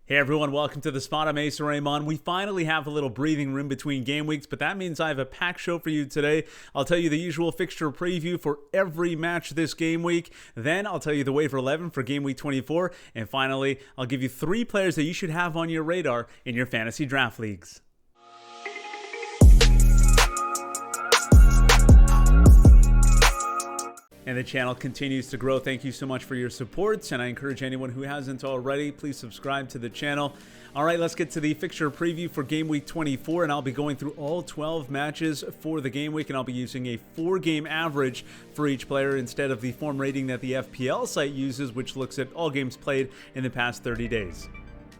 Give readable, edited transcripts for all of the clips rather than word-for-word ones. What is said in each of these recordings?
Hey everyone, welcome to The Spot. I'm Asa Rehman. We finally have a little breathing room between game weeks, but that means I have a packed show for you today. I'll tell you the usual fixture preview for every match this game week. Then I'll tell you the Waiver 11 for game week 24. And finally, I'll give you 3 players that you should have on your radar in your fantasy draft leagues. And the channel continues to grow. Thank you so much for your support, and I encourage anyone who hasn't already, please subscribe to the channel. All right, let's get to the fixture preview for game week 24, and I'll be going through all 12 matches for the game week, and I'll be using a 4-game average for each player instead of the form rating that the FPL site uses, which looks at all games played in the past 30 days.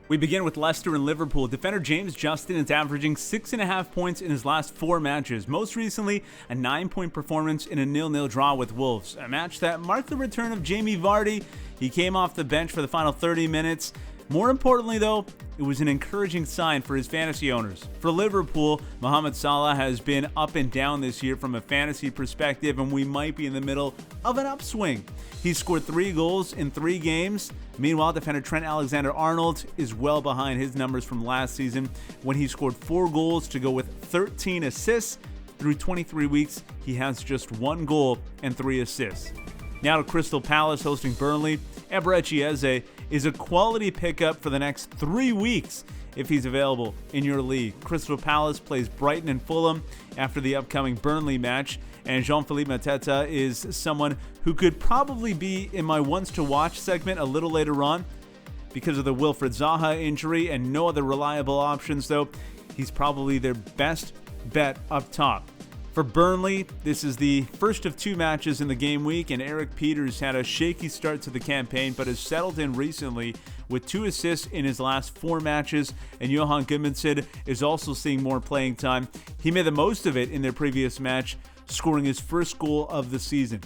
We begin with Leicester and Liverpool. Defender James Justin is averaging 6.5 points in his last 4 matches. Most recently, a 9-point performance in a 0-0 draw with Wolves. A match that marked the return of Jamie Vardy. He came off the bench for the final 30 minutes. More importantly, though, it was an encouraging sign for his fantasy owners. For Liverpool, Mohamed Salah has been up and down this year from a fantasy perspective, and we might be in the middle of an upswing. He's scored 3 goals in 3 games. Meanwhile, defender Trent Alexander-Arnold is well behind his numbers from last season when he scored 4 goals to go with 13 assists. Through 23 weeks, he has just 1 goal and 3 assists. Now to Crystal Palace hosting Burnley. Eberechi Eze is a quality pickup for the next 3 weeks if he's available in your league. Crystal Palace plays Brighton and Fulham after the upcoming Burnley match, and Jean-Philippe Mateta is someone who could probably be in my ones to watch segment a little later on. Because of the Wilfried Zaha injury and no other reliable options, though, he's probably their best bet up top. For Burnley, this is the first of 2 matches in the game week, and Eric Peters had a shaky start to the campaign but has settled in recently with 2 assists in his last 4 matches, and Johan Gudmundsson is also seeing more playing time. He made the most of it in their previous match, scoring his first goal of the season.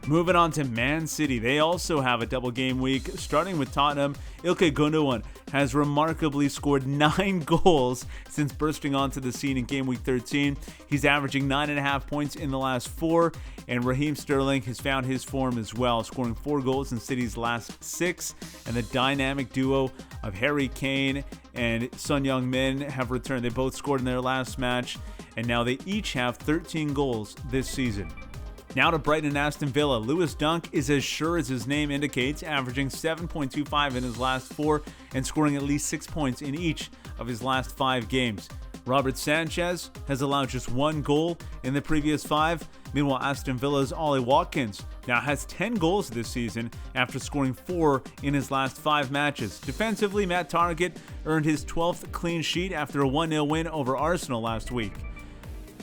Moving on to Man City, they also have a double game week. Starting with Tottenham, Ilkay Gundogan has remarkably scored 9 goals since bursting onto the scene in game week 13. He's averaging 9.5 points in the last 4, and Raheem Sterling has found his form as well, scoring 4 goals in City's last 6, and the dynamic duo of Harry Kane and Son Heung-min have returned. They both scored in their last match, and now they each have 13 goals this season. Now to Brighton and Aston Villa. Lewis Dunk is as sure as his name indicates, averaging 7.25 in his last 4 and scoring at least 6 points in each of his last 5 games. Robert Sanchez has allowed just 1 goal in the previous 5. Meanwhile, Aston Villa's Ollie Watkins now has 10 goals this season after scoring 4 in his last 5 matches. Defensively, Matt Targett earned his 12th clean sheet after a 1-0 win over Arsenal last week.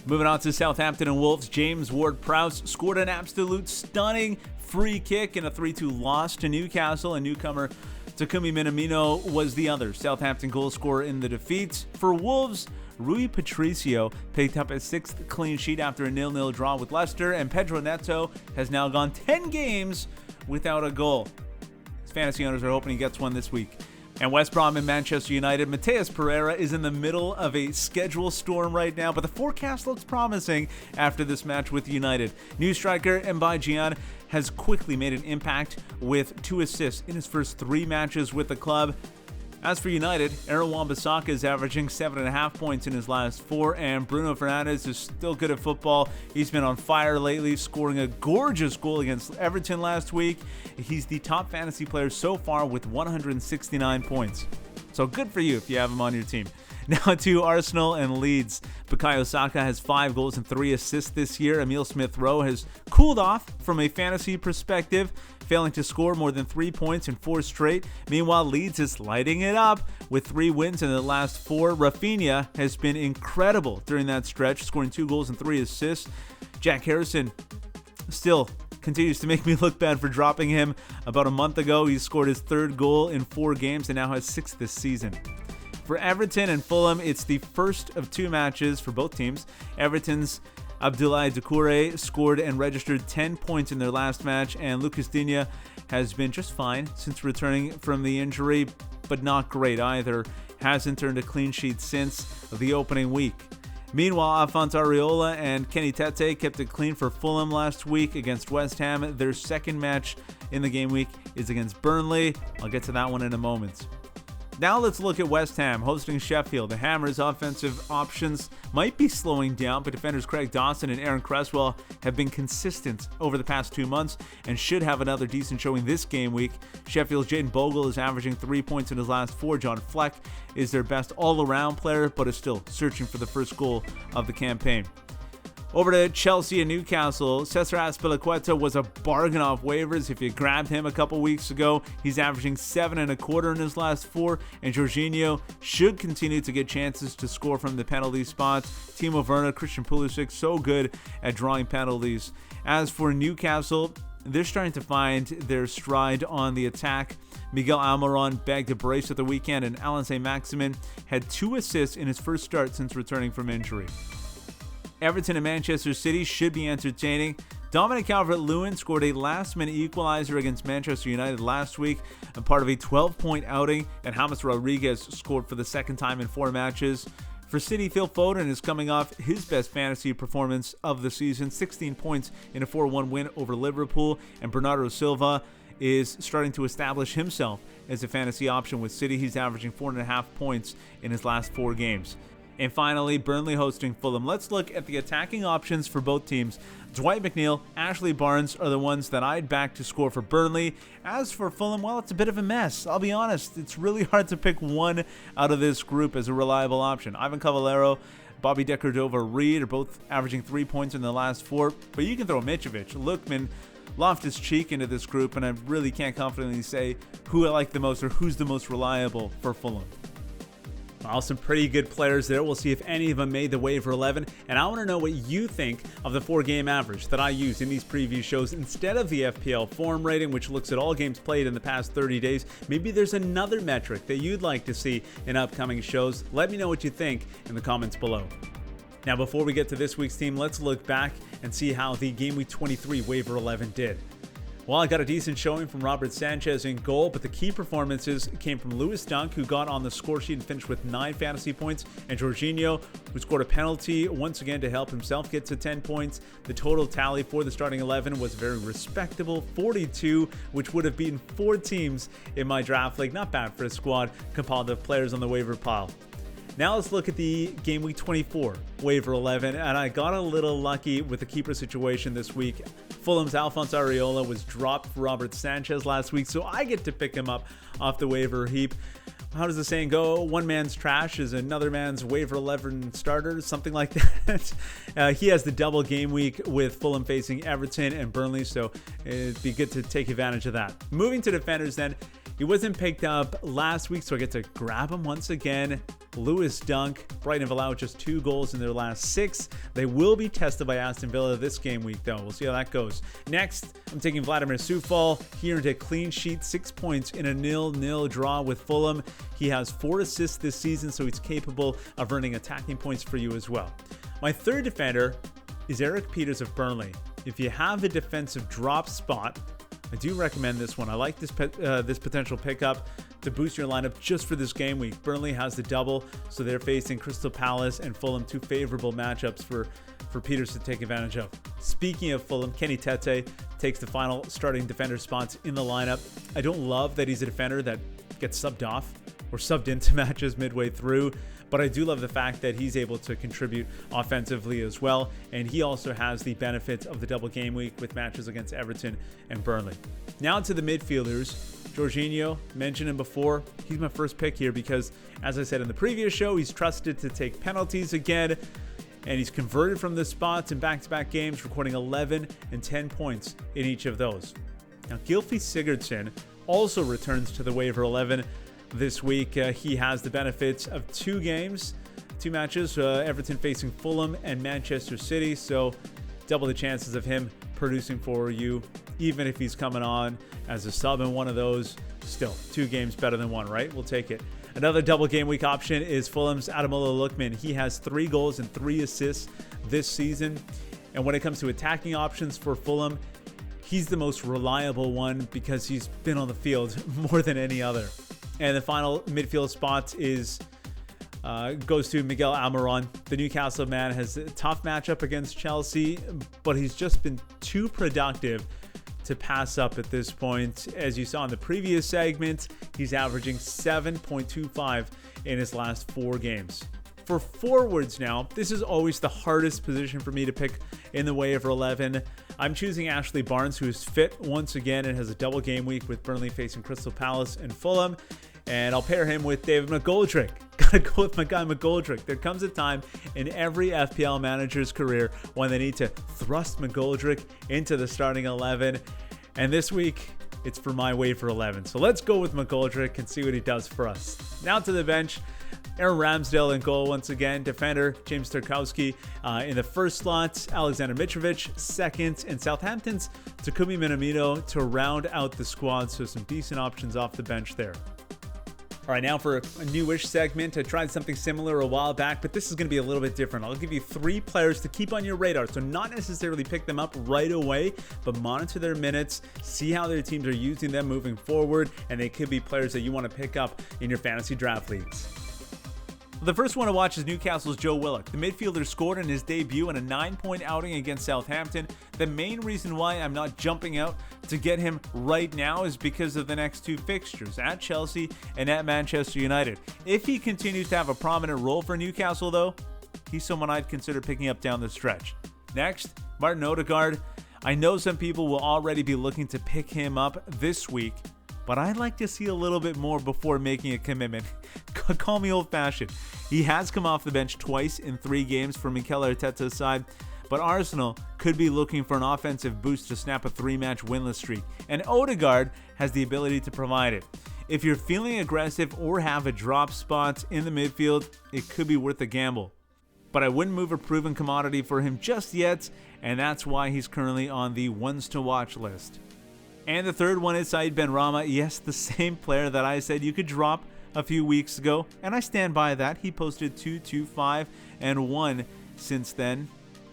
Moving on to Southampton and Wolves, James Ward-Prowse scored an absolute stunning free kick in a 3-2 loss to Newcastle, and newcomer Takumi Minamino was the other Southampton goal scorer in the defeat. For Wolves, Rui Patricio picked up his 6th clean sheet after a 0-0 draw with Leicester, and Pedro Neto has now gone 10 games without a goal. His fantasy owners are hoping he gets one this week. And West Brom and Manchester United, Mateus Pereira is in the middle of a schedule storm right now, but the forecast looks promising after this match with United. New striker Mbaye Diagne has quickly made an impact with 2 assists in his first 3 matches with the club. As for United, Aaron Wan-Bissaka is averaging 7.5 points in his last 4, and Bruno Fernandes is still good at football. He's been on fire lately, scoring a gorgeous goal against Everton last week. He's the top fantasy player so far with 169 points. So good for you if you have him on your team. Now to Arsenal and Leeds. Bukayo Saka has 5 goals and 3 assists this year. Emile Smith-Rowe has cooled off from a fantasy perspective, failing to score more than 3 points in 4 straight. Meanwhile, Leeds is lighting it up with 3 wins in the last 4. Rafinha has been incredible during that stretch, scoring 2 goals and 3 assists. Jack Harrison still continues to make me look bad for dropping him. About a month ago, he scored his 3rd goal in 4 games and now has 6 this season. For Everton and Fulham, it's the first of 2 matches for both teams. Everton's Abdoulaye Doucouré scored and registered 10 points in their last match, and Lucas Digne has been just fine since returning from the injury, but not great either. Hasn't earned a clean sheet since the opening week. Meanwhile, Alphonse Areola and Kenny Tete kept it clean for Fulham last week against West Ham. Their second match in the game week is against Burnley. I'll get to that one in a moment. Now let's look at West Ham hosting Sheffield. The Hammers' offensive options might be slowing down, but defenders Craig Dawson and Aaron Cresswell have been consistent over the past 2 months and should have another decent showing this game week. Sheffield's Jayden Bogle is averaging 3 points in his last 4. John Fleck is their best all-around player, but is still searching for the first goal of the campaign. Over to Chelsea and Newcastle, Cesar Azpilicueta was a bargain off waivers. If you grabbed him a couple weeks ago, he's averaging 7.25 in his last 4, and Jorginho should continue to get chances to score from the penalty spots. Timo Werner, Christian Pulisic, so good at drawing penalties. As for Newcastle, they're starting to find their stride on the attack. Miguel Almiron bagged a brace at the weekend, and Alan Saint-Maximin had 2 assists in his first start since returning from injury. Everton and Manchester City should be entertaining. Dominic Calvert-Lewin scored a last-minute equalizer against Manchester United last week, and part of a 12-point outing, and James Rodriguez scored for the second time in 4 matches. For City, Phil Foden is coming off his best fantasy performance of the season, 16 points in a 4-1 win over Liverpool, and Bernardo Silva is starting to establish himself as a fantasy option with City. He's averaging 4.5 points in his last 4 games. And finally, Burnley hosting Fulham. Let's look at the attacking options for both teams. Dwight McNeil, Ashley Barnes are the ones that I'd back to score for Burnley. As for Fulham, well, it's a bit of a mess. I'll be honest, it's really hard to pick one out of this group as a reliable option. Ivan Cavallero, Bobby Decker-Dova-Reed are both averaging 3 points in the last 4, but you can throw Mitrovic, Lookman, Loftus-Cheek into this group, and I really can't confidently say who I like the most or who's the most reliable for Fulham. Well, some pretty good players there. We'll see if any of them made the waiver 11. And I want to know what you think of the 4-game average that I use in these preview shows instead of the FPL form rating, which looks at all games played in the past 30 days. Maybe there's another metric that you'd like to see in upcoming shows. Let me know what you think in the comments below. Now, before we get to this week's team, let's look back and see how the Game Week 23 waiver 11 did. Well, I got a decent showing from Robert Sanchez in goal, but the key performances came from Lewis Dunk, who got on the score sheet and finished with 9 fantasy points, and Jorginho, who scored a penalty once again to help himself get to 10 points. The total tally for the starting 11 was very respectable, 42, which would have beaten 4 teams in my draft league. Not bad for a squad compiled of players on the waiver pile. Now let's look at the Game Week 24 waiver 11, and I got a little lucky with the keeper situation this week. Fulham's Alphonse Areola was dropped for Robert Sanchez last week, so I get to pick him up off the waiver heap. How does the saying go? One man's trash is another man's waiver 11 starter, something like that. He has the double game week with Fulham facing Everton and Burnley, so it'd be good to take advantage of that. Moving to defenders then, he wasn't picked up last week, so I get to grab him once again. Lewis Dunk, Brighton have allowed just 2 goals in their last 6. They will be tested by Aston Villa this game week, though. We'll see how that goes. Next, I'm taking Vladimir Siou. He earned a clean sheet, 6 points in a 0-0 draw with Fulham. He has 4 assists this season, so he's capable of earning attacking points for you as well. My third defender is Eric Peters of Burnley. If you have a defensive drop spot, I do recommend this one. I like this potential pickup to boost your lineup just for this game week. Burnley has the double, so they're facing Crystal Palace and Fulham, 2 favorable matchups for Peters to take advantage of. Speaking of Fulham, Kenny Tete takes the final starting defender spots in the lineup. I don't love that he's a defender that gets subbed off or subbed into matches midway through, but I do love the fact that he's able to contribute offensively as well, and he also has the benefits of the double game week with matches against Everton and Burnley. Now to the midfielders. Jorginho, mentioned him before. He's my first pick here because, as I said in the previous show, he's trusted to take penalties again, and he's converted from the spots in back-to-back games, recording 11 and 10 points in each of those. Now, Gylfi Sigurdsson also returns to the waiver 11 this week. He has the benefits of 2 games, 2 matches, Everton facing Fulham and Manchester City, so double the chances of him producing for you, even if he's coming on as a sub in one of those. Still, 2 games better than 1, right? We'll take it. Another double game week option is Fulham's Ademola Lookman. He has 3 goals and 3 assists this season, and when it comes to attacking options for Fulham, he's the most reliable one because he's been on the field more than any other. And the final midfield spot goes to Miguel Almiron. The Newcastle man has a tough matchup against Chelsea, but he's just been too productive to pass up at this point. As you saw in the previous segment, he's averaging 7.25 in his last 4 games. For forwards now, this is always the hardest position for me to pick in the waiver 11. I'm choosing Ashley Barnes, who is fit once again and has a double game week with Burnley facing Crystal Palace and Fulham. And I'll pair him with David McGoldrick. Gotta go with my guy McGoldrick. There comes a time in every FPL manager's career when they need to thrust McGoldrick into the starting 11. And this week, it's for my waiver 11. So let's go with McGoldrick and see what he does for us. Now to the bench. Aaron Ramsdale in goal once again. Defender James Tarkowski in the first slot. Alexander Mitrovic second. And Southampton's Takumi Minamino to round out the squad. So some decent options off the bench there. All right, now for a newish segment. I tried something similar a while back, but this is going to be a little bit different. I'll give you 3 players to keep on your radar. So not necessarily pick them up right away, but monitor their minutes, see how their teams are using them moving forward, and they could be players that you want to pick up in your fantasy draft leagues. The first one to watch is Newcastle's Joe Willock. The midfielder scored in his debut in a 9-point outing against Southampton. The main reason why I'm not jumping out to get him right now is because of the next 2 fixtures, at Chelsea and at Manchester United. If he continues to have a prominent role for Newcastle, though, he's someone I'd consider picking up down the stretch. Next, Martin Odegaard. I know some people will already be looking to pick him up this week, but I'd like to see a little bit more before making a commitment. Call me old-fashioned. He has come off the bench twice in 3 games for Mikel Arteta's side, but Arsenal could be looking for an offensive boost to snap a 3-match winless streak, and Odegaard has the ability to provide it. If you're feeling aggressive or have a drop spot in the midfield, it could be worth a gamble. But I wouldn't move a proven commodity for him just yet, and that's why he's currently on the ones to watch list. And the third one is Said Benrahma. Yes, the same player that I said you could drop a few weeks ago, and I stand by that. He posted 2, 2, 5, and 1 since then,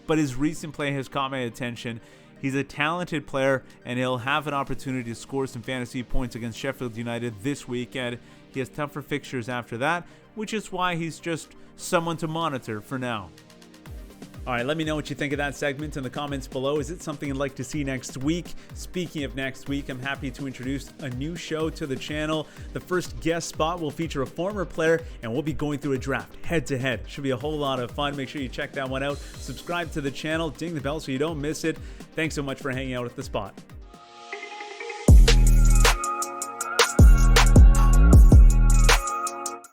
but his recent play has caught my attention. He's a talented player, and he'll have an opportunity to score some fantasy points against Sheffield United this weekend. He has tougher fixtures after that, which is why he's just someone to monitor for now. All right, let me know what you think of that segment in the comments below. Is it something you'd like to see next week? Speaking of next week, I'm happy to introduce a new show to the channel. The first guest spot will feature a former player, and we'll be going through a draft head-to-head. Should be a whole lot of fun. Make sure you check that one out. Subscribe to the channel, ding the bell so you don't miss it. Thanks so much for hanging out at the spot.